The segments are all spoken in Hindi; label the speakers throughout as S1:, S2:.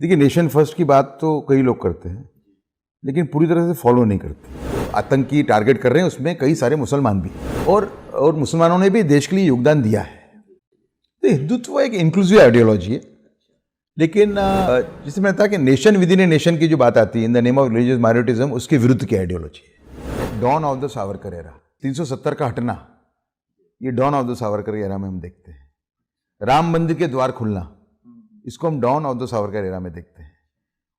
S1: देखिए, नेशन फर्स्ट की बात तो कई लोग करते हैं, लेकिन पूरी तरह से फॉलो नहीं करते। आतंकी टारगेट कर रहे हैं, उसमें कई सारे मुसलमान भी, और मुसलमानों ने भी देश के लिए योगदान दिया है। तो हिंदुत्व एक इंक्लूसिव आइडियोलॉजी है, लेकिन जिसे मैंने कहा कि nation within a nation की जो बात आती है, in the name of religious minoritism, उसके विरुद्ध की आइडियोलॉजी है। Dawn of the Savarkar era, 370 का हटना, ये dawn of the Savarkar era में हम देखते हैं। राम मंदिर के द्वार खुलना, इसको हम dawn of the Savarkar era में देखते हैं।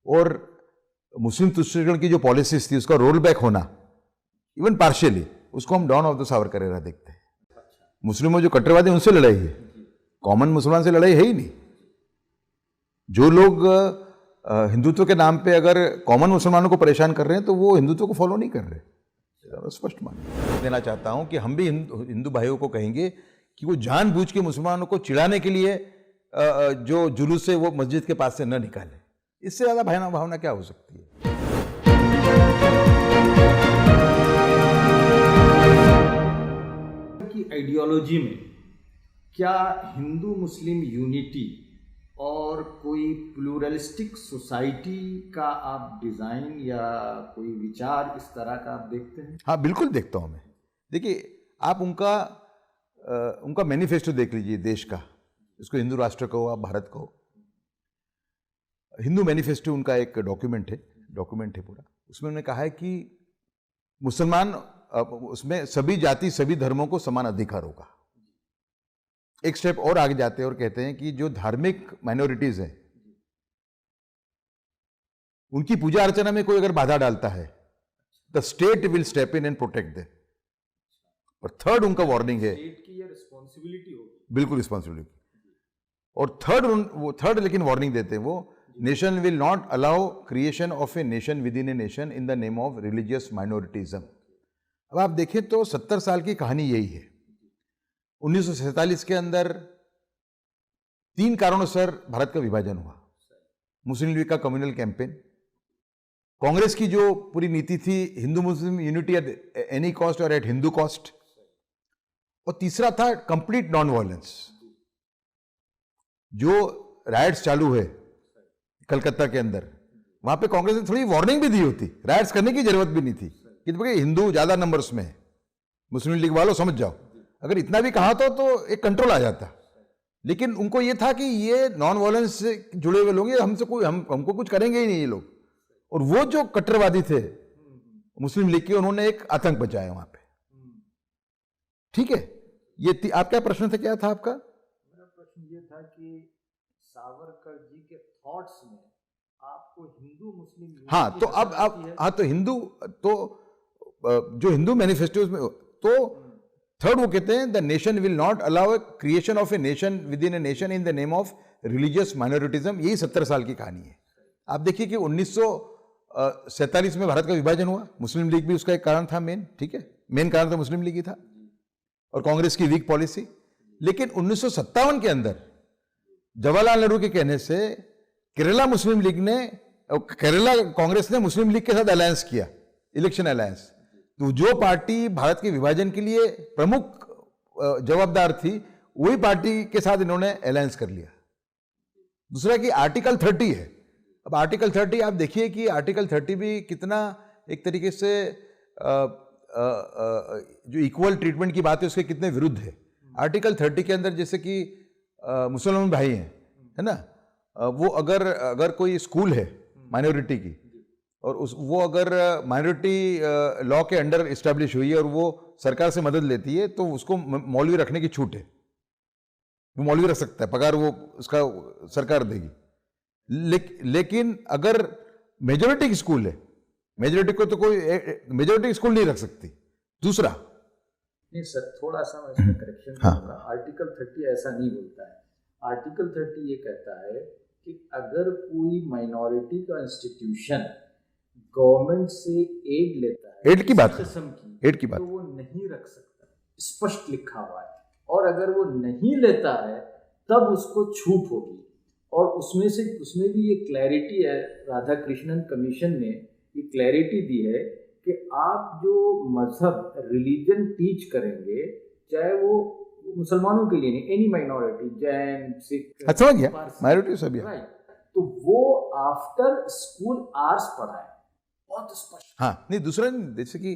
S1: और मुस्लिम तुष्टिकरण की जो पॉलिसीज थी, उसका रोल बैक होना, इवन पार्शियली, उसको हम dawn of the Savarkar era देखते हैं। मुस्लिमों जो कट्टरवादी, उनसे लड़ाई है, कॉमन मुसलमान से लड़ाई है ही नहीं। जो लोग हिंदुत्व के नाम पे अगर कॉमन मुसलमानों को परेशान कर रहे हैं, तो वो हिंदुत्व को फॉलो नहीं कर रहे। स्पष्ट मान देना चाहता हूं कि हम भी हिंदू भाइयों को कहेंगे कि वो जानबूझ के मुसलमानों को चिढ़ाने के लिए जो जुलूस है वो मस्जिद के पास से न निकाले। इससे ज्यादा भावना क्या हो सकती है।
S2: की आइडियोलॉजी में क्या हिंदू मुस्लिम यूनिटी और कोई प्लूरलिस्टिक सोसाइटी का आप डिजाइन या कोई विचार इस तरह का आप देखते हैं?
S1: हाँ, बिल्कुल देखता हूं मैं। देखिए, आप उनका मैनिफेस्टो देख लीजिए देश का, इसको हिंदू राष्ट्र कहो, आप भारत कहो। हिंदू मैनिफेस्टो उनका एक डॉक्यूमेंट है पूरा। उसमें उन्होंने कहा है कि मुसलमान, उसमें सभी जाति सभी धर्मों को समान अधिकार होगा। एक स्टेप और आगे जाते हैं और कहते हैं कि जो धार्मिक माइनॉरिटीज हैं, उनकी पूजा अर्चना में कोई अगर बाधा डालता है, the state will step in and protect them. और थर्ड उनका वार्निंग है,
S2: स्टेट की ये रिस्पॉन्सिबिलिटी होगी,
S1: बिल्कुल रिस्पॉन्सिबिलिटी। और थर्ड लेकिन वार्निंग देते हैं वो, nation will not allow creation of a nation within a nation in the name of religious minoritism. अब आप देखें तो 70 साल की कहानी यही है। 1947 के अंदर 3 कारणों से भारत का विभाजन हुआ। मुस्लिम लीग का कम्युनल कैंपेन, कांग्रेस की जो पूरी नीति थी, Hindu Muslim unity at any cost और एट हिंदू कॉस्ट, और तीसरा था कंप्लीट नॉन वायलेंस। जो राइट्स चालू है कलकत्ता के अंदर, वहां पे कांग्रेस ने थोड़ी वार्निंग भी दी होती, राइट्स करने की जरूरत भी नहीं थी कि देखिए हिंदू ज्यादा नंबर्स में है, मुस्लिम लीग वालों समझ जाओ। अगर इतना भी कहा तो एक कंट्रोल आ जाता। लेकिन उनको ये था कि ये नॉन वायलेंस से जुड़े हुए लोग, ये हमको कुछ करेंगे ही नहीं ये लोग। और वो जो कट्टरवादी थे मुस्लिम लीग के, उन्होंने एक आतंक बचाया वहां पे। ठीक है, ये आप क्या प्रश्न था, क्या था आपका?
S2: मेरा प्रश्न ये था कि सावरकर जी के थॉट्स में आपको हिंदू मुस्लिम,
S1: हाँ, तो जो हिंदू मैनिफेस्टोज में, तो थर्ड वो कहते हैं the nation will not allow creation of a nation within a nation in the name of religious minoritism. यही 70 साल की कहानी है। आप देखिए कि 1947 में भारत का विभाजन हुआ, मुस्लिम लीग भी उसका एक कारण था मेन। ठीक है, मेन कारण तो मुस्लिम लीग ही था और कांग्रेस की वीक पॉलिसी। लेकिन 1957 के अंदर जवाहरलाल नेहरू के कहने से केरला कांग्रेस ने मुस्लिम लीग के साथ अलायंस किया, इलेक्शन अलायंस। तो जो पार्टी भारत के विभाजन के लिए प्रमुख जवाबदार थी, वही पार्टी के साथ इन्होंने अलायंस कर लिया। दूसरा कि आर्टिकल 30 है। अब आर्टिकल 30 आप देखिए कि आर्टिकल 30 भी कितना एक तरीके से जो इक्वल ट्रीटमेंट की बात है उसके कितने विरुद्ध है। आर्टिकल 30 के अंदर जैसे कि मुसलमान भाई हैं, है ना, वो अगर कोई स्कूल है माइनॉरिटी की, और वो अगर माइनॉरिटी लॉ के अंडर इस्टेब्लिश हुई है और वो सरकार से मदद लेती है, तो उसको मौलवी रखने की छूट है। वो मौलवी रख सकता है, पगार वो उसका सरकार देगी। लेकिन अगर मेजोरिटी की स्कूल है, मेजोरिटी को तो कोई मेजोरिटी स्कूल नहीं रख सकती। दूसरा,
S2: नहीं सर, थोड़ा सा मैं इसमें करेक्शन करूंगा। आर्टिकल 30 ऐसा नहीं बोलता है। आर्टिकल 30 ये कहता है कि अगर कोई माइनॉरिटी का इंस्टीट्यूशन गवर्नमेंट से एड लेता है,
S1: एड की बात,
S2: तो वो नहीं रख सकता, स्पष्ट लिखा हुआ है। और अगर वो नहीं लेता है तब उसको छूट होगी। और उसमें भी ये क्लैरिटी है, राधा कृष्णन कमीशन ने ये क्लैरिटी दी है कि आप जो मजहब रिलीजन टीच करेंगे, चाहे वो मुसलमानों के लिए नहीं, एनी माइनॉरिटी, जैन, सिख,
S1: अच्छा हो गया, माइनॉरिटी सभी,
S2: राइट, तो वो आफ्टर स्कूल आवर्स पढ़ाए, बहुत स्पष्ट।
S1: हाँ, नहीं दूसरा नहीं, जैसे कि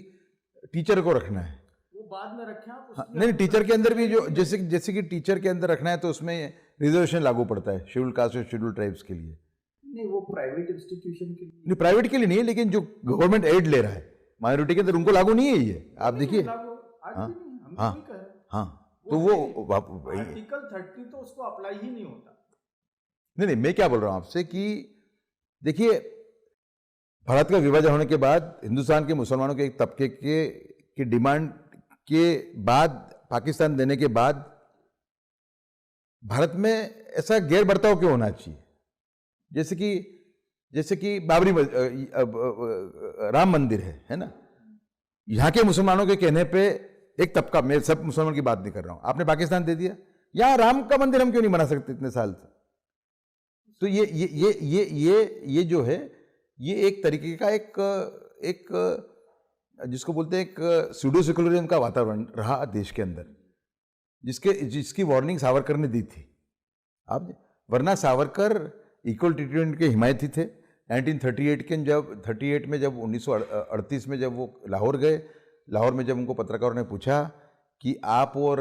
S1: टीचर को रखना है,
S2: वो बाद में रखें आप
S1: हाँ, नहीं टीचर के अंदर भी जो जैसे कि टीचर के अंदर रखना है तो उसमें रिजर्वेशन लागू पड़ता है शेड्यूल कास्ट और शेड्यूल ट्राइब्स के लिए।
S2: नहीं, वो प्राइवेट इंस्टीट्यूशन के लिए,
S1: नहीं प्राइवेट के लिए नहीं है, लेकिन जो गवर्नमेंट एड ले रहा है माइनॉरिटी के अंदर उनको लागू नहीं है ये, आप देखिए। हाँ हाँ हाँ, तो वो
S2: आर्टिकल 30 तो उसको अप्लाई ही नहीं होता।
S1: नहीं, मैं क्या बोल रहा हूं आपसे कि देखिए, भारत का विभाजन होने के बाद हिंदुस्तान के मुसलमानों के एक तबके की डिमांड के बाद, पाकिस्तान देने के बाद भारत में ऐसा गैर बर्ताव क्यों होना चाहिए? जैसे कि बाबरी राम मंदिर है ना, यहाँ के मुसलमानों के कहने पे एक तबका, मैं सब मुसलमान की बात नहीं कर रहा हूं, आपने पाकिस्तान दे दिया, यहाँ राम का मंदिर हम क्यों नहीं बना सकते इतने साल से? तो ये जो है, ये एक तरीके का एक जिसको बोलते हैं एक सूडो सेकुलरिज्म का वातावरण रहा देश के अंदर, जिसकी वार्निंग सावरकर ने दी थी। आप वरना सावरकर इक्वल ट्रीटमेंट के हिमायती थे। 1938 में जब 1938 में जब वो लाहौर गए, लाहौर में जब उनको पत्रकारों ने पूछा कि आप और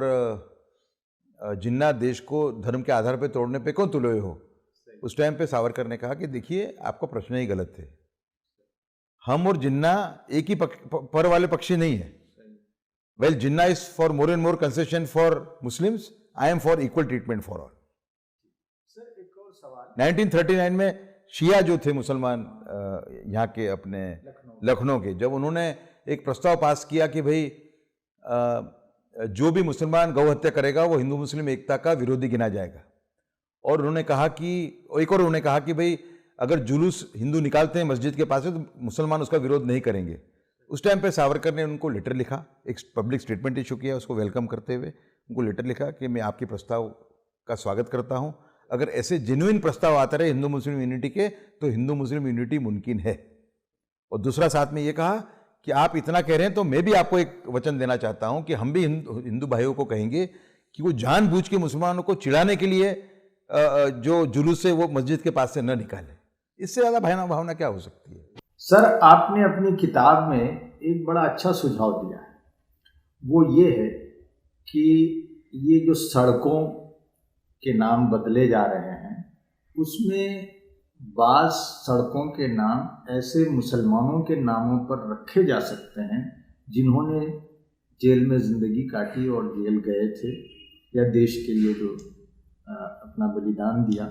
S1: जिन्ना देश को धर्म के आधार पर तोड़ने पे क्यों तुले हो, उस टाइम पे सावरकर ने कहा कि देखिए आपका प्रश्न ही गलत है, हम और जिन्ना एक ही पर वाले पक्षी नहीं है। Well, Jinnah is for more and more concession for Muslims, I am for equal treatment for all.
S2: Sir एक और सवाल,
S1: 1939 में शिया जो थे मुसलमान यहाँ के अपने लखनऊ के, जब उन्होंने एक प्रस्ताव पास किया कि भाई जो भी मुसलमान गौ हत्या करेगा वो हिंदू मुस्लिम एकता का विरोधी गिना जाएगा, और उन्होंने कहा कि भाई अगर जुलूस हिंदू निकालते हैं मस्जिद के पास से तो मुसलमान उसका विरोध नहीं करेंगे। उस टाइम पे सावरकर ने उनको लेटर लिखा, एक पब्लिक स्टेटमेंट इशू किया उसको वेलकम करते हुए, उनको लेटर लिखा कि मैं आपके प्रस्ताव का स्वागत करता हूं, अगर ऐसे जेन्युइन प्रस्ताव आते रहे हिंदू मुस्लिम यूनिटी के तो हिंदू मुस्लिम यूनिटी मुमकिन है। और दूसरा साथ में ये कहा कि आप इतना कह रहे हैं तो मैं भी आपको एक वचन देना चाहता हूं कि हम भी हिंदू भाइयों को कहेंगे कि वो जानबूझ के मुसलमानों को चिढ़ाने के लिए जो जुलूस है वो मस्जिद के पास से न निकाले। इससे ज्यादा भावना क्या हो सकती है?
S2: सर आपने अपनी किताब में एक बड़ा अच्छा सुझाव दिया है, वो ये है कि ये जो सड़कों के नाम बदले जा रहे हैं उसमें बाज़ सड़कों के नाम ऐसे मुसलमानों के नामों पर रखे जा सकते हैं जिन्होंने जेल में ज़िंदगी काटी और जेल गए थे या देश के लिए जो अपना बलिदान दिया।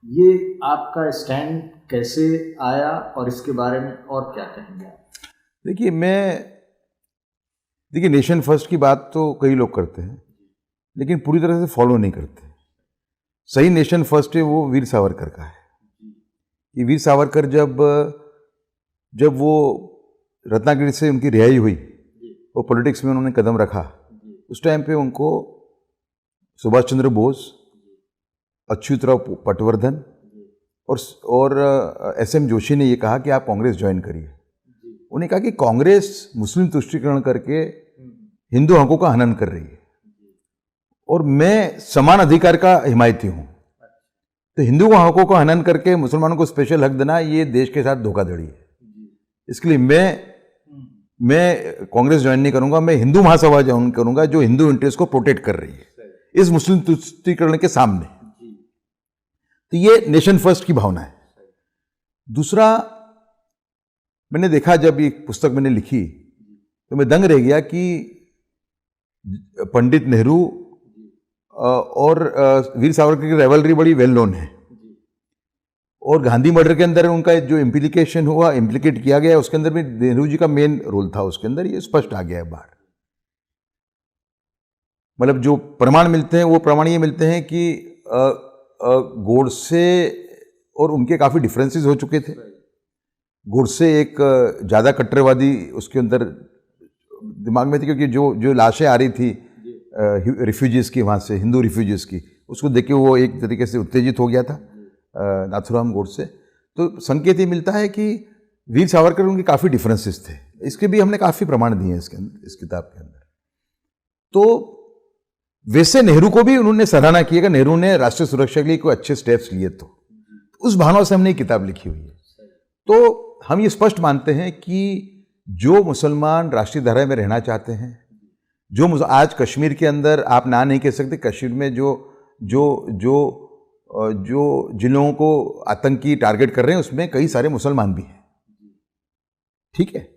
S2: ये आपका स्टैंड कैसे आया और इसके बारे में और क्या कहेंगे आप?
S1: देखिए नेशन फर्स्ट की बात तो कई लोग करते हैं लेकिन पूरी तरह से फॉलो नहीं करते। सही नेशन फर्स्ट है वो वीर सावरकर का है। ये वीर सावरकर जब वो रत्नागिरी से उनकी रिहाई हुई और पॉलिटिक्स में उन्होंने कदम रखा, उस टाइम पे उनको सुभाष चंद्र बोस, अच्युतराव पटवर्धन और एसएम जोशी ने ये कहा कि आप कांग्रेस ज्वाइन करिए। उन्हें कहा कि कांग्रेस मुस्लिम तुष्टीकरण करके हिंदू हकों का हनन कर रही है और मैं समान अधिकार का हिमायती हूँ, तो हिंदू हकों का हनन करके मुसलमानों को स्पेशल हक देना ये देश के साथ धोखाधड़ी है। इसके लिए मैं कांग्रेस ज्वाइन नहीं करूंगा, मैं हिंदू महासभा ज्वाइन करूंगा जो हिंदू इंटरेस्ट को प्रोटेक्ट कर रही है इस मुस्लिम तुष्टीकरण के सामने। तो ये नेशन फर्स्ट की भावना है। दूसरा, मैंने देखा जब ये पुस्तक मैंने लिखी तो मैं दंग रह गया कि पंडित नेहरू और वीर सावरकर की राइवलरी बड़ी वेल नोन है और गांधी मर्डर के अंदर उनका जो इम्प्लीकेट किया गया उसके अंदर भी नेहरू जी का मेन रोल था। उसके अंदर ये स्पष्ट आ गया है बाहर। मतलब जो प्रमाण मिलते हैं वो प्रमाण ये मिलते हैं कि गोडसे और उनके काफ़ी डिफरेंसेस हो चुके थे। गोडसे एक ज़्यादा कट्टरवादी उसके अंदर दिमाग में थी, क्योंकि जो लाशें आ रही थी रिफ्यूजीज़ की, वहाँ से हिंदू रिफ्यूजीज़ की, उसको देख के वो एक तरीके से उत्तेजित हो गया था नाथुराम गोडसे। तो संकेत ये मिलता है कि वीर सावरकर उनके काफ़ी डिफरेंसेस थे। इसके भी हमने काफ़ी प्रमाण दिए हैं इस किताब के अंदर। तो वैसे नेहरू को भी उन्होंने सराहना की है कि नेहरू ने राष्ट्रीय सुरक्षा के लिए कोई अच्छे स्टेप्स लिए। तो उस भावना से हमने ये किताब लिखी हुई है। तो हम ये स्पष्ट मानते हैं कि जो मुसलमान राष्ट्रीय धारा में रहना चाहते हैं, जो आज कश्मीर के अंदर आप ना नहीं कह सकते, कश्मीर में जो जो जो जो जिन लोगों को आतंकी टारगेट कर रहे हैं उसमें कई सारे मुसलमान भी हैं, ठीक है।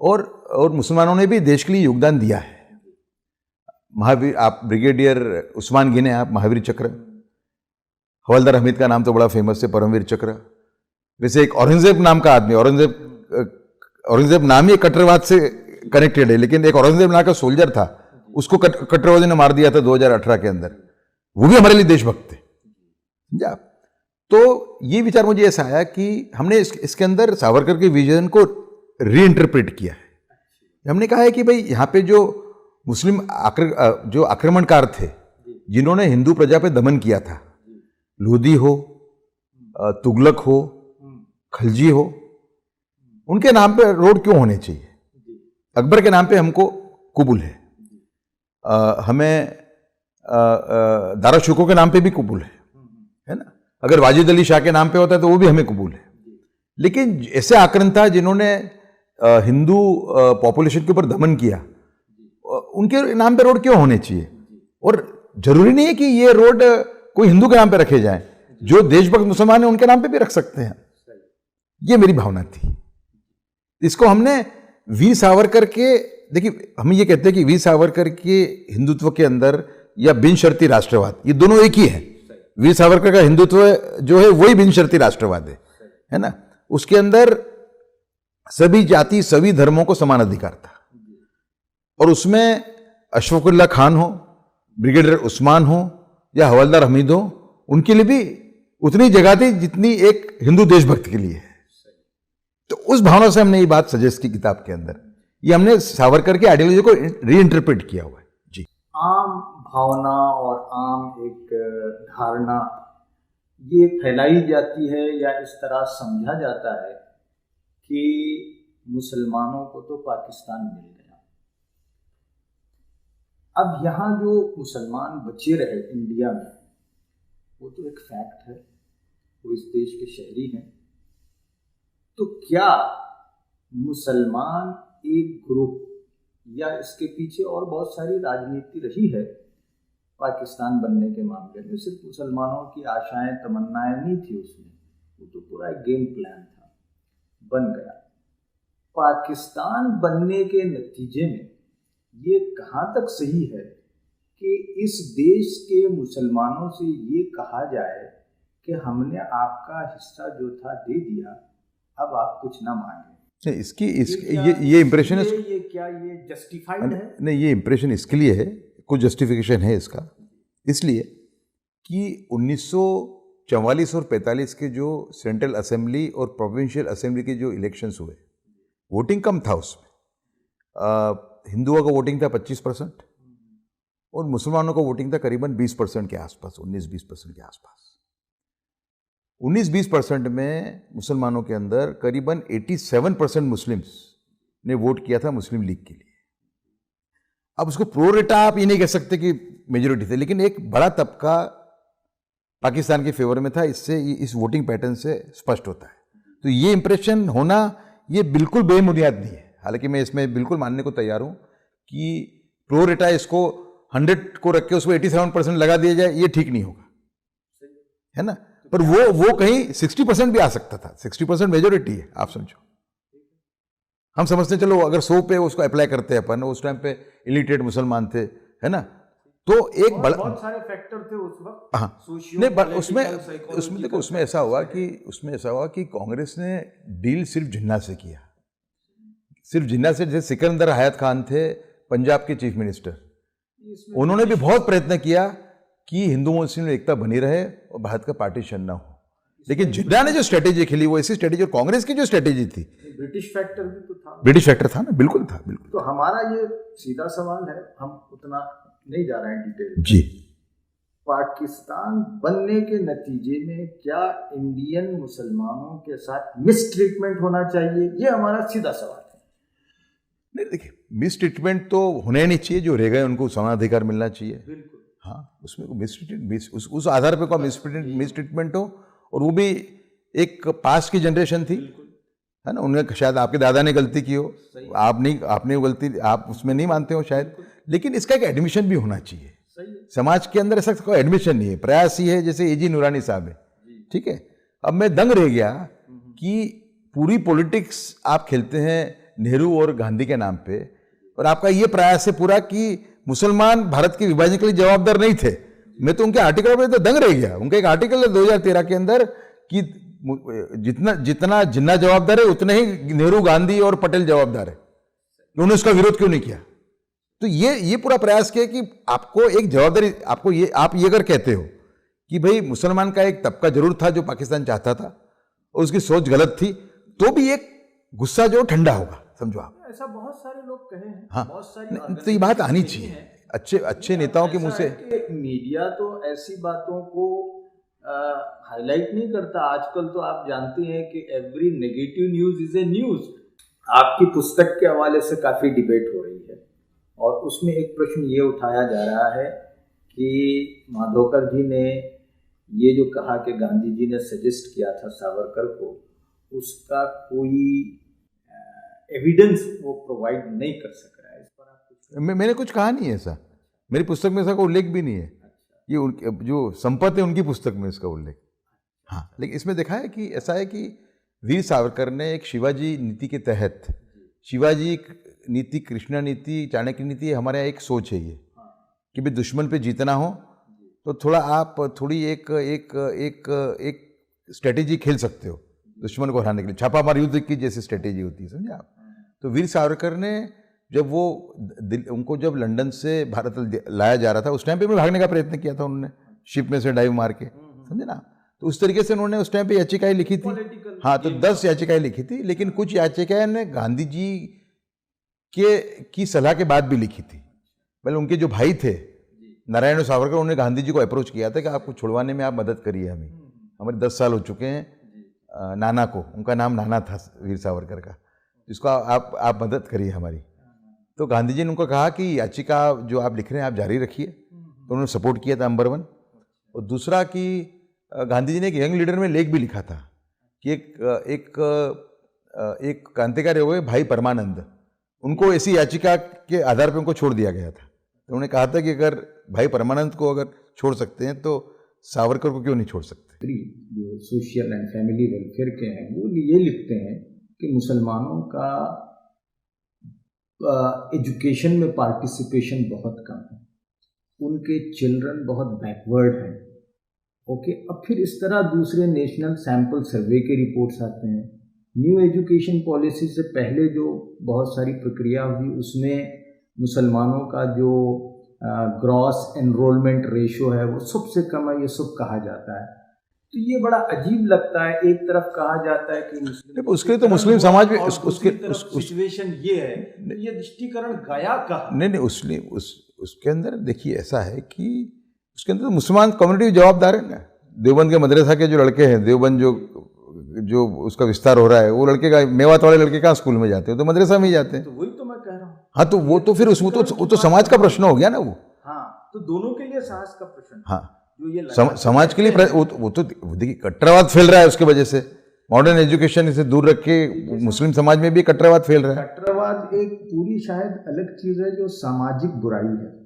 S1: और मुसलमानों ने भी देश के लिए योगदान दिया है। महावीर, आप ब्रिगेडियर उस्मान गिने, आप महावीर चक्र, हवलदार हमीद का नाम तो बड़ा फेमस है, परमवीर चक्र। वैसे एक औरंगजेब नाम का आदमी, औरंगजेब नाम ही कट्टरवाद से कनेक्टेड है, लेकिन एक औरंगजेब नाम का सोल्जर था, उसको कट्टरवादियों ने मार दिया था 2018 के अंदर, वो भी हमारे लिए देशभक्त थे, समझा। तो ये विचार मुझे ऐसा आया कि हमने इसके अंदर सावरकर के विजन को रीइंटरप्रेट किया है। हमने कहा है कि भाई यहाँ पे जो मुस्लिम जो आक्रमणकार थे, जिन्होंने हिंदू प्रजा पे दमन किया था, लोधी हो, तुगलक हो, खलजी हो, उनके नाम पे रोड क्यों होने चाहिए? अकबर के नाम पे हमको कबूल है, हमें दारा शुको के नाम पे भी कबूल है ना। अगर वाजिद अली शाह के नाम पे होता है तो वो भी हमें कबूल है। लेकिन ऐसे आक्रांता जिन्होंने हिंदू पॉपुलेशन के ऊपर दमन किया, उनके नाम पे रोड क्यों होने चाहिए? और जरूरी नहीं है कि ये रोड कोई हिंदू के नाम पे रखे जाएं, जो देशभक्त मुसलमान है उनके नाम पे भी रख सकते हैं। ये मेरी भावना थी। इसको हमने वीर सावरकर के, देखिए हम ये कहते हैं कि वीर सावरकर के हिंदुत्व के अंदर या बिनशर्ती राष्ट्रवाद, ये दोनों एक ही है। वीर सावरकर का हिंदुत्व जो है वही बिनशर्ती राष्ट्रवाद है ना। उसके अंदर सभी जाति, सभी धर्मों को समान अधिकार था, और उसमें अशफाकुल्लाह खान हो, ब्रिगेडियर उस्मान हो या हवलदार हमीद हो, उनके लिए भी उतनी जगह थी जितनी एक हिंदू देशभक्त के लिए है। तो उस भावना से हमने ये बात सजेस्ट की किताब के अंदर। ये हमने सावरकर के आइडियोलॉजी को रीइंटरप्रेट किया हुआ है जी।
S2: आम भावना और आम एक धारणा ये फैलाई जाती है या इस तरह समझा जाता है कि मुसलमानों को तो पाकिस्तान मिल गया। अब यहाँ जो मुसलमान बचे रहे इंडिया में, वो तो एक फैक्ट है, वो इस देश के शहरी हैं। तो क्या मुसलमान एक ग्रुप या इसके पीछे और बहुत सारी राजनीति रही है पाकिस्तान बनने के मामले में? सिर्फ मुसलमानों की आशाएं तमन्नाएं नहीं थी उसमें, वो तो पूरा एक गेम प्लान था, बन गया। पाकिस्तान बनने के नतीजे में ये कहाँ तक सही है कि इस देश के मुसलमानों से ये कहा जाए कि हमने आपका हिस्सा जो था दे दिया, अब आप कुछ ना मांगे?
S1: ये इंप्रेशन है,
S2: ये क्या ये जस्टिफाइड है?
S1: नहीं, ये इंप्रेशन इसके लिए है, कुछ जस्टिफिकेशन है इसका, इसलिए कि 1944 और 45 के जो सेंट्रल असेंबली और प्रोविंशियल असेंबली के जो इलेक्शंस हुए, वोटिंग कम था उसमें। हिंदुओं का वोटिंग था 25% और मुसलमानों का वोटिंग था करीबन 20% के आसपास, 19-20% के आसपास। 19-20% में मुसलमानों के अंदर करीबन 87% मुस्लिम्स ने वोट किया था मुस्लिम लीग के लिए। अब उसको प्रो रेटा आप ये नहीं कह सकते कि मेजोरिटी थे, लेकिन एक बड़ा तबका पाकिस्तान के फेवर में था। इससे इस वोटिंग पैटर्न से स्पष्ट होता है। तो ये इंप्रेशन होना ये बिल्कुल बेबुनियाद नहीं है। हालांकि मैं इसमें बिल्कुल मानने को तैयार हूं कि प्रो रेटा इसको 100 को रख के उसको 87% लगा दिया जाए, ये ठीक नहीं होगा, है ना। पर वो कहीं 60% भी आ सकता था। 60% मेजोरिटी है, आप समझो। हम समझते चलो अगर 100 पे उसको अप्लाई करते हैं अपन, उस टाइम पे इलिटरेट मुसलमान थे, है ना, तो एक बड़ा
S2: बहुत सारे फैक्टर थे उस वक्त।
S1: हाँ, नहीं, उसमें देखो, उसमें ऐसा हुआ कि कांग्रेस ने डील सिर्फ जिन्ना से किया। सिर्फ जिन्ना से, जैसे सिकंदर हयात खान थे पंजाब के चीफ मिनिस्टर, उन्होंने भी बहुत प्रयत्न किया कि हिंदू मुस्लिम एकता बनी रहे और भारत का पार्टीशन ना हो। लेकिन जिन्ना ने जो स्ट्रेटेजी खेली वो ऐसी स्ट्रेटेजी, और कांग्रेस की जो स्ट्रेटेजी थी,
S2: ब्रिटिश फैक्टर भी तो था।
S1: ब्रिटिश फैक्टर था ना, बिल्कुल था, बिल्कुल।
S2: तो हमारा ये सीधा सवाल है, हम उतना नहीं जा रहे हैं डिटेल
S1: जी।
S2: पाकिस्तान बनने के नतीजे में क्या इंडियन मुसलमानों के साथ मिसट्रीटमेंट होना चाहिए? ये हमारा सीधा सवाल है।
S1: नहीं, देखिए, मिसट्रीटमेंट तो होने नहीं चाहिए। जो रह गए उनको समान अधिकार मिलना चाहिए।
S2: बिल्कुल।
S1: हाँ, उसमें उस आधार पे कोई मिसट्रीटमेंट हो, और वो भी एक पास्ट की जनरेशन थी, है ना, उन्हें शायद आपके दादा ने गलती की हो, आपने वो गलती, आप उसमें नहीं मानते हो शायद, लेकिन इसका एक एडमिशन भी होना चाहिए। समाज के अंदर ऐसा कोई एडमिशन नहीं है, प्रयास ही है, जैसे एजी नूरानी साहब है, ठीक है। अब मैं दंग रह गया कि पूरी पॉलिटिक्स आप खेलते हैं नेहरू और गांधी के नाम पे, और आपका ये प्रयास है पूरा कि मुसलमान भारत के विभाजन के लिए जवाबदार नहीं थे। मैं तो उनके आर्टिकल पर तो दंग रह गया। उनका एक आर्टिकल है 2013 के अंदर कि जितना जिन्ना जवाबदार है उतने ही नेहरू, गांधी और पटेल जवाबदार है। उन्होंने उसका विरोध क्यों नहीं किया? तो ये पूरा प्रयास किया कि आपको एक जवाबदारी, आपको ये, आप ये अगर कहते हो कि भाई मुसलमान का एक तबका जरूर था जो पाकिस्तान चाहता था और उसकी सोच गलत थी, तो भी एक गुस्सा जो ठंडा होगा, समझो आप।
S2: ऐसा बहुत सारे लोग कहे हैं,
S1: हाँ,
S2: बहुत सारी
S1: तो ये बात आनी चाहिए अच्छे नेताओं के मुंह से।
S2: मीडिया तो ऐसी बातों को हाईलाइट नहीं करता। आजकल तो आप जानते हैं कि every negative news is a news. आपकी पुस्तक के हवाले से काफी डिबेट हो रही है और उसमें एक प्रश्न ये उठाया जा रहा है कि माधोकर जी ने ये जो कहा कि गांधी जी ने सजेस्ट किया था सावरकर को, उसका कोई एविडेंस वो प्रोवाइड नहीं कर सक रहा है। इस पर आप कुछ?
S1: मैंने कुछ कहा नहीं है ऐसा, मेरी पुस्तक में ऐसा कोई उल्लेख भी नहीं है। ये उनके जो संपत है उनकी पुस्तक में इसका उल्लेख। हाँ, लेकिन इसमें देखा है कि ऐसा है कि वीर सावरकर ने एक शिवाजी नीति के तहत, शिवाजी नीति, कृष्णा नीति, चाणक्य नीति, हमारे यहाँ एक सोच है ये कि भाई दुश्मन पे जीतना हो तो थोड़ा आप थोड़ी एक स्ट्रेटेजी खेल सकते हो दुश्मन को हराने के लिए, छापामार युद्ध की जैसी स्ट्रेटेजी होती है, समझे आप। तो वीर सावरकर ने जब वो उनको जब लंदन से भारत लाया जा रहा था, उस टाइम पे भी भागने का प्रयत्न किया था उन्होंने, शिप में से डाइव मार के, समझे ना। तो उस तरीके से उन्होंने उस टाइम पे याचिकाएं लिखी थी। हाँ, तो 10 याचिकाएं लिखी थी, लेकिन कुछ याचिकाएं ने गांधी जी की सलाह के बाद भी लिखी थी। पहले उनके जो भाई थे नारायण सावरकर, उन्होंने गांधी जी को अप्रोच किया था कि आपको छुड़वाने में आप मदद करिए हमें, हमारे 10 साल हो चुके हैं नाना को, उनका नाम नाना था वीर सावरकर का, इसको आप मदद करिए हमारी। तो गांधी जी ने उनको कहा कि याचिका जो आप लिख रहे हैं आप जारी रखिए, तो उन्होंने सपोर्ट किया था, नंबर 1। और दूसरा कि गांधी जी ने एक यंग लीडर में लेख भी लिखा था कि एक क्रांतिकारी हो गए भाई परमानंद, उनको ऐसी याचिका के आधार पर उनको छोड़ दिया गया था। तो उन्होंने कहा था कि अगर भाई परमानंद को अगर छोड़ सकते हैं तो सावरकर को क्यों नहीं छोड़ सकते।
S2: जो सोशल एंड फैमिली वेलफेयर के हैं वो ये लिखते हैं कि मुसलमानों का एजुकेशन में पार्टिसिपेशन बहुत कम है, उनके चिल्ड्रन बहुत बैकवर्ड हैं। ओके, अब फिर इस तरह दूसरे नेशनल सैंपल सर्वे के रिपोर्ट्स आते हैं। न्यू एजुकेशन पॉलिसी से पहले जो बहुत सारी प्रक्रिया हुई उसमें मुसलमानों का जो ग्रॉस एनरोलमेंट रेशो है वो सबसे कम है, ये सब कहा जाता है। तो ये बड़ा अजीब लगता है। एक तरफ कहा जाता है कि
S1: उसके लिए तो मुस्लिम समाज में
S2: सिचुएशन ये है, ये दृष्टिकरण गया कहाँ?
S1: नहीं, उसके अंदर देखिए ऐसा है कि उसके अंदर तो मुसलमान कम्युनिटी जवाबदार है ना। देवबंद के मदरसा के जो लड़के हैं, देवबंद जो उसका विस्तार हो रहा है, वो लड़के का, मेवात वाले लड़के कहाँ स्कूल में जाते हैं, तो मदरसा में ही जाते हैं।
S2: तो वही तो मैं कह रहा हूँ।
S1: हाँ, तो वो तो फिर उसमें तो समाज का प्रश्न हो गया ना वो।
S2: हाँ, तो दोनों के लिए साहस का प्रश्न।
S1: हाँ, जो ये समाज के लिए वो तो देखिए कट्टरवाद फैल रहा है उसके वजह से। मॉडर्न एजुकेशन से दूर रख के मुस्लिम समाज में भी कट्टरवाद फैल रहा है।
S2: कट्टरवाद एक पूरी शायद अलग चीज़ है जो सामाजिक बुराई है,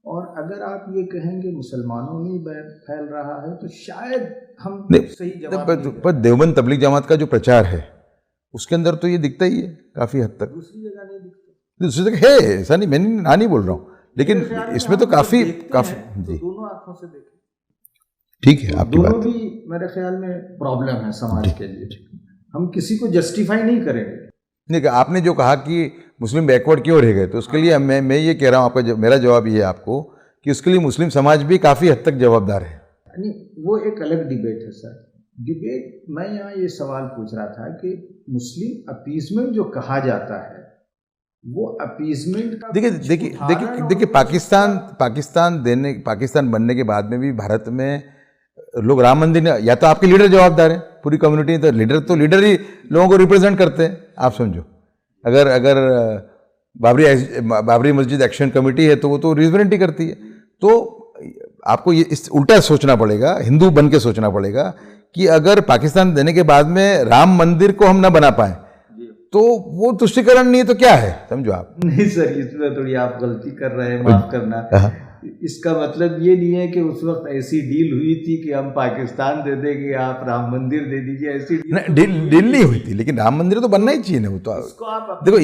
S2: और अगर आप ये कहेंगे मुसलमानों में फैल रहा है तो शायद हम सही जवाब।
S1: पर देवबंद तबलीग जमात का जो प्रचार है उसके अंदर तो ये दिखता ही है काफी हद तक।
S2: दूसरी जगह नहीं दिखता।
S1: दूसरी जगह है, ऐसा नहीं, मैंने ना नहीं बोल रहा हूँ, लेकिन इसमें तो काफी जी,
S2: दोनों आंखों से देखें,
S1: ठीक है आपकी बात।
S2: दोनों भी मेरे ख्याल में प्रॉब्लम है समाज के लिए। हम किसी को जस्टिफाई नहीं करेंगे।
S1: नहीं, आपने जो कहा कि मुस्लिम बैकवर्ड क्यों रह गए, तो उसके लिए मैं ये कह रहा हूँ, आपका मेरा जवाब ये है आपको कि उसके लिए मुस्लिम समाज भी काफ़ी हद तक जवाबदार है।
S2: नहीं, वो एक अलग डिबेट है सर। डिबेट मैं यहाँ ये सवाल पूछ रहा था कि मुस्लिम अपीजमेंट जो कहा जाता है वो अपीजमेंट का
S1: देखिए पाकिस्तान बनने के बाद में भी भारत में लोग राम मंदिर, या तो आपके लीडर जवाबदार हैं, पूरी कम्युनिटी, तो लीडर ही लोगों को रिप्रेजेंट करते हैं। आप समझो, अगर बाबरी मस्जिद एक्शन कमेटी है तो वो तो रिप्रेजेंट ही करती है। तो आपको ये इस उल्टा सोचना पड़ेगा, हिंदू बन के सोचना पड़ेगा कि अगर पाकिस्तान देने के बाद में राम मंदिर को हम ना बना पाए तो वो तुष्टीकरण नहीं है तो क्या है, समझो आप।
S2: नहीं सर, इसमें थोड़ी आप गलती कर रहे हैं, माफ करना। इसका मतलब ये नहीं है कि उस वक्त ऐसी डील हुई थी कि हम पाकिस्तान दे देंगे, आप राम मंदिर दे दीजिए, ऐसी
S1: डील नहीं हुई थी, लेकिन राम मंदिर तो बनना ही चाहिए ना। वो तो देखो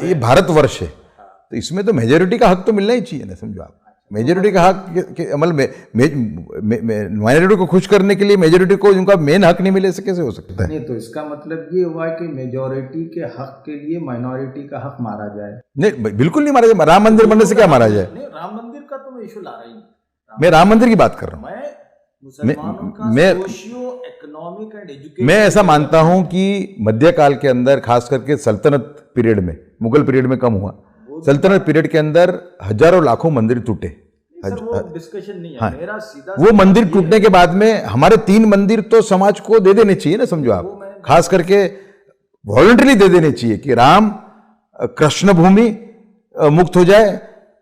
S1: ये भारतवर्ष है, तो इसमें तो मेजोरिटी का हक तो मिलना ही चाहिए ना, समझो आप। मेजोरिटी का हक के अमल में माइनॉरिटी को खुश करने के लिए मेजोरिटी को उनका मेन हक नहीं मिले, से कैसे हो सकता है?
S2: नहीं, तो इसका मतलब ये हुआ कि मेजोरिटी के हक के लिए माइनॉरिटी का हक मारा जाए?
S1: नहीं, बिल्कुल नहीं मारा जाए। राम मंदिर बनने से क्या मारा जाए?
S2: नहीं, राम मंदिर का तो मैं इशू ला रही हूँ,
S1: मैं राम मंदिर की बात कर रहा हूँ। मैं ऐसा मानता हूं कि मध्यकाल के अंदर, खास करके सल्तनत पीरियड में, मुगल पीरियड में कम हुआ, सल्तनत पीरियड के अंदर हजारों लाखों मंदिर टूटे।
S2: वो डिस्कशन नहीं है।
S1: हाँ,
S2: मेरा सीधा
S1: वो मंदिर टूटने के बाद में हमारे 3 मंदिर तो समाज को दे देने चाहिए ना, समझो आप। खास करके वॉलंटरी दे देने चाहिए कि राम कृष्ण भूमि मुक्त हो जाए,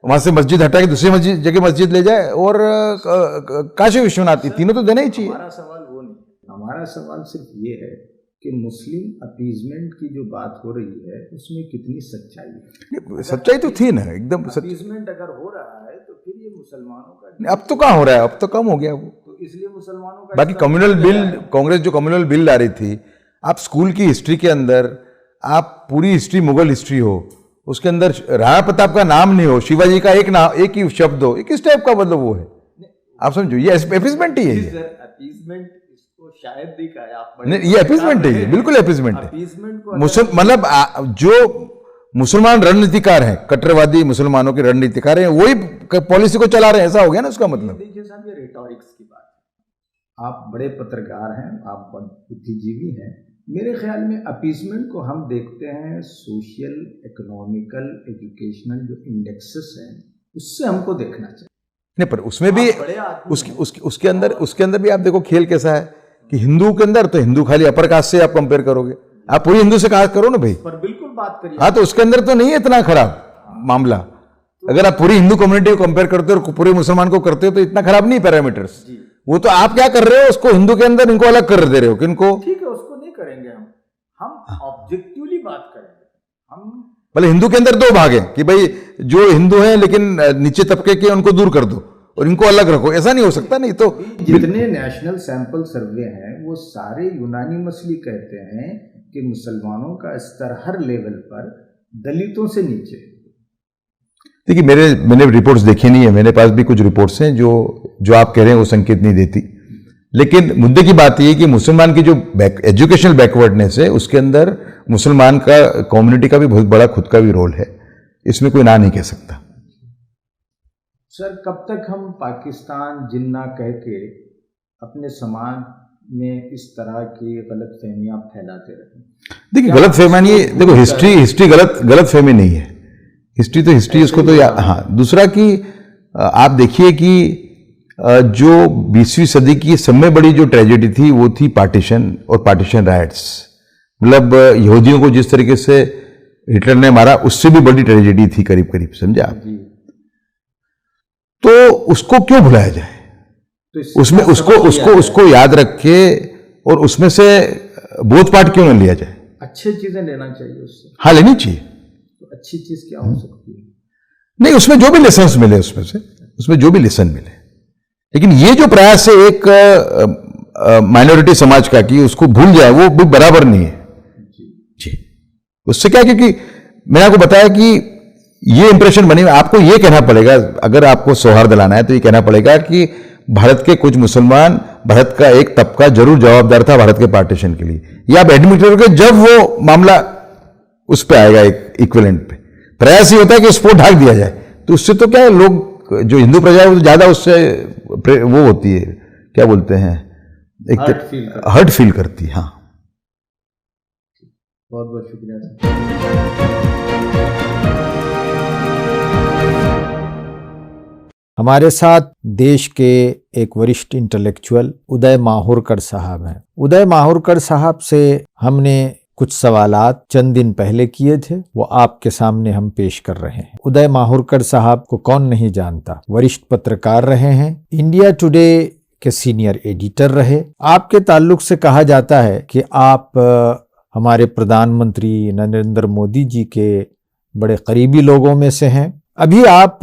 S1: वहां से मस्जिद हटा के दूसरी जगह मस्जिद ले जाए, और काशी विश्वनाथ, तीनों तो देना ही चाहिए।
S2: हमारा सवाल वो नहीं, हमारा सवाल सिर्फ ये है कि मुस्लिम अपीजमेंट की जो बात हो रही है उसमें कितनी सच्चाई है?
S1: सच्चाई तो थी ना, एकदम
S2: अपीजमेंट अगर हो रहा है तो फिर ये मुसलमानों का,
S1: अब तो कहाँ हो रहा है, अब तो कम हो गया वो,
S2: तो इसलिए मुसलमानों का।
S1: बाकी कम्युनल बिल, कांग्रेस जो कम्युनल बिल ला रही थी, आप स्कूल की हिस्ट्री के अंदर आप पूरी हिस्ट्री मुगल हिस्ट्री हो, उसके अंदर राणा प्रताप का नाम नहीं हो, शिवाजी का एक ही शब्द हो, किस टाइप का मतलब वो है? आप समझो, ये अपीजमेंट ही है।
S2: अपीजमेंट इसको शायद नहीं कहा आप,
S1: नहीं, ये अपीजमेंट है, बिल्कुल अपीजमेंट है। मतलब जो मुसलमान रणनीतिकार हैं, कट्टरवादी मुसलमानों के रणनीतिकार हैं, वही पॉलिसी को चला रहे हैं, ऐसा हो गया ना उसका मतलब।
S2: देखिए साहब, ये रेटोरिक्स की बात है। आप बड़े पत्रकार हैं, आप बुद्धिजीवी हैं, मेरे ख्याल में अपीजमेंट को हम देखते हैं सोशल, इकोनॉमिकल, एजुकेशनल जो इंडेक्सेस हैं उससे हमको देखना चाहिए।
S1: नहीं, पर उसमें भी उसके अंदर भी आप देखो खेल कैसा है कि हिंदू के अंदर तो हिंदू खाली अपर कास्ट से आप कंपेयर करोगे, आप पूरी हिंदू से कहा करो ना भाई,
S2: पर बिल्कुल बात करिए।
S1: हाँ, तो उसके अंदर तो नहीं है इतना खराब मामला। अगर आप पूरी हिंदू कम्युनिटी को कंपेयर करते हो और पूरे मुसलमान को करते हो तो इतना खराब नहीं पैरामीटर्स। वो तो आप क्या कर रहे हो, उसको हिंदू के अंदर इनको अलग कर दे रहे हो, किनको?
S2: ठीक है, उसको नहीं करेंगे हम ऑब्जेक्टिवली बात करेंगे। हम
S1: भले हिंदू के अंदर 2 भाग हैं कि भाई जो हिंदू हैं लेकिन नीचे तबके के उनको दूर कर दो और इनको अलग रखो, ऐसा नहीं हो सकता। नहीं तो
S2: जितने नेशनल सैंपल सर्वे हैं वो सारे यूनानिमसली कहते हैं कि मुसलमानों का स्तर हर लेवल पर दलितों से नीचे।
S1: देखिए, मैंने रिपोर्ट्स देखी नहीं है, मेरे पास भी कुछ रिपोर्ट्स हैं जो आप कह रहे हैं वो संकेत नहीं देती, लेकिन मुद्दे की बात यह है कि मुसलमान की जो एजुकेशनल बैकवर्डनेस है उसके अंदर मुसलमान का कम्युनिटी का भी बहुत बड़ा खुद का भी रोल है, इसमें कोई ना नहीं कह सकता।
S2: सर, कब तक हम पाकिस्तान जिन्ना कह के अपने समाज में इस तरह की गलत फहमियाँ फैलाते रहे?
S1: देखिए, गलत फहमी, देखो हिस्ट्री गलत फहमी नहीं है, हिस्ट्री तो हिस्ट्री, उसको तो हाँ। दूसरा कि आप देखिए कि जो 20वीं सदी की सबसे बड़ी जो ट्रेजेडी थी वो थी पार्टीशन और पार्टीशन राइट्स। मतलब यहूदियों को जिस तरीके से हिटलर ने मारा उससे भी बड़ी ट्रेजेडी थी करीब करीब, समझे आप? तो उसको क्यों भुलाया जाए? तो उसमें उसको याद रखे और उसमें से बोध पाठ क्यों न लिया जाए?
S2: अच्छी चीजें लेना चाहिए उससे।
S1: हाँ, लेनी चाहिए।
S2: तो अच्छी चीज क्या हो सकती है?
S1: नहीं, उसमें जो भी लेसन्स मिले, उसमें जो भी लेसन मिले, लेकिन ये जो प्रयास है एक माइनॉरिटी समाज का कि उसको भूल जाए, वो भी बराबर नहीं है जी। उससे क्या, क्योंकि मैंने आपको बताया कि ये इंप्रेशन बनी, आपको ये कहना पड़ेगा, अगर आपको सौहार्द लाना है तो ये कहना पड़ेगा कि भारत के कुछ मुसलमान, भारत का एक तबका जरूर जवाबदार था भारत के पार्टीशन के लिए। ये आप एडमिट करोगे जब वो मामला उस पर आएगा एक इक्विवेलेंट पे। प्रयास ये होता है कि उसको ढाक दिया जाए, तो उससे तो क्या है, लोग जो हिंदू प्रजा है वो ज्यादा उससे वो होती है, क्या बोलते हैं, एक हर्ट फील करती है। हाँ,
S2: बहुत बहुत शुक्रिया। हमारे साथ देश के एक वरिष्ठ इंटेलेक्चुअल उदय माहुरकर साहब हैं। उदय माहुरकर साहब से हमने कुछ सवालात चंद दिन पहले किए थे, वो आपके सामने हम पेश कर रहे हैं। उदय माहुरकर साहब को कौन नहीं जानता, वरिष्ठ पत्रकार रहे हैं। इंडिया टुडे
S3: के सीनियर एडिटर रहे। आपके ताल्लुक से कहा जाता है कि आप हमारे प्रधानमंत्री नरेंद्र मोदी जी के बड़े करीबी लोगों में से हैं। अभी आप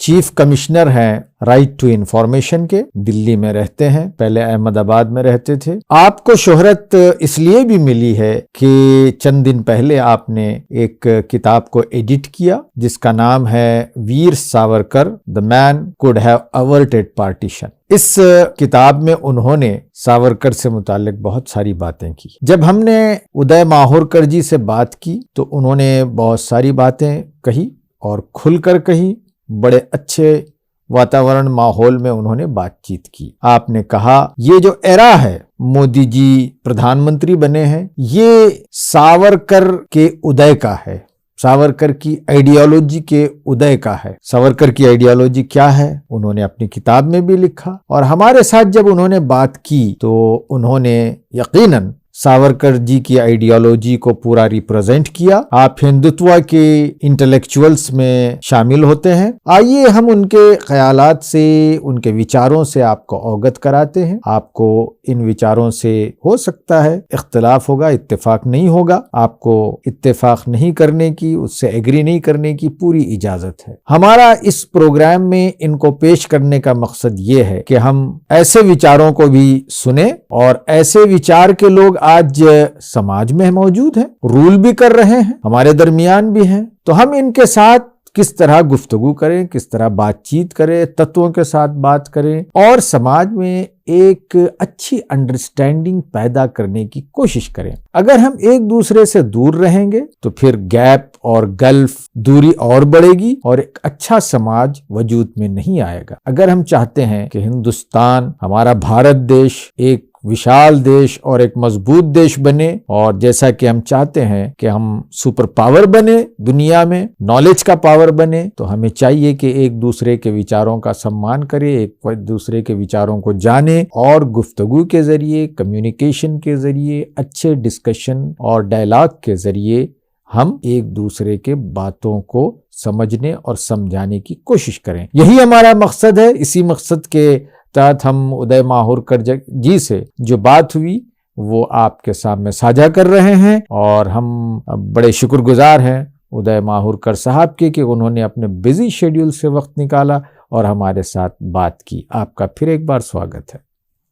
S3: चीफ कमिश्नर हैं राइट टू इंफॉर्मेशन के, दिल्ली में रहते हैं, पहले अहमदाबाद में रहते थे। आपको शोहरत इसलिए भी मिली है कि चंद दिन पहले आपने एक किताब को एडिट किया जिसका नाम है Veer Savarkar, the man could have averted partition. इस किताब में उन्होंने सावरकर से मुतालिक बहुत सारी बातें की। जब हमने उदय माहूरकर जी से बात की तो उन्होंने बहुत सारी बातें कही और खुलकर कही। बड़े अच्छे वातावरण माहौल में उन्होंने बातचीत की। आपने कहा ये जो एरा है मोदी जी प्रधानमंत्री बने हैं, ये सावरकर के उदय का है, सावरकर की आइडियोलॉजी के उदय का है। सावरकर की आइडियोलॉजी क्या है उन्होंने अपनी किताब में भी लिखा, और हमारे साथ जब उन्होंने बात की तो उन्होंने यकीनन सावरकर जी की आइडियोलॉजी को पूरा रिप्रेजेंट किया। आप हिंदुत्व के इंटेलेक्चुअल्स में शामिल होते हैं। आइए हम उनके ख्यालात से, उनके विचारों से आपको अवगत कराते हैं। आपको इन विचारों से हो सकता है इख्तिलाफ होगा, इत्तेफाक नहीं होगा। आपको इत्तेफाक नहीं करने की, उससे एग्री नहीं करने की पूरी इजाजत है। हमारा इस प्रोग्राम में इनको पेश करने का मकसद ये है कि हम ऐसे विचारों को भी सुने, और ऐसे विचार के लोग आज समाज में मौजूद हैं, रूल भी कर रहे हैं, हमारे दरमियान भी हैं। तो हम इनके साथ किस तरह गुफ्तगू करें, किस तरह बातचीत करें, तत्वों के साथ बात करें और समाज में एक अच्छी अंडरस्टैंडिंग पैदा करने की कोशिश करें। अगर हम एक दूसरे से दूर रहेंगे तो फिर गैप और गल्फ, दूरी और बढ़ेगी और एक अच्छा समाज वजूद में नहीं आएगा। अगर हम चाहते हैं कि हिंदुस्तान, हमारा भारत देश एक विशाल देश और एक मजबूत देश बने, और जैसा कि हम चाहते हैं कि हम सुपर पावर बने दुनिया में, नॉलेज का पावर बने, तो हमें चाहिए कि एक दूसरे के विचारों का सम्मान करें, एक दूसरे के विचारों को जाने, और गुफ्तगू के जरिए, कम्युनिकेशन के जरिए, अच्छे डिस्कशन और डायलॉग के जरिए हम एक दूसरे के बातों को समझने और समझाने की कोशिश करें। यही हमारा मकसद है। इसी मकसद के तहत हम उदय माहूरकर जी से जो बात हुई वो आपके सामने साझा कर रहे हैं, और हम बड़े शुक्रगुजार हैं उदय माहूरकर साहब के कि उन्होंने अपने बिजी शेड्यूल से वक्त निकाला और हमारे साथ बात की। आपका फिर एक बार स्वागत है।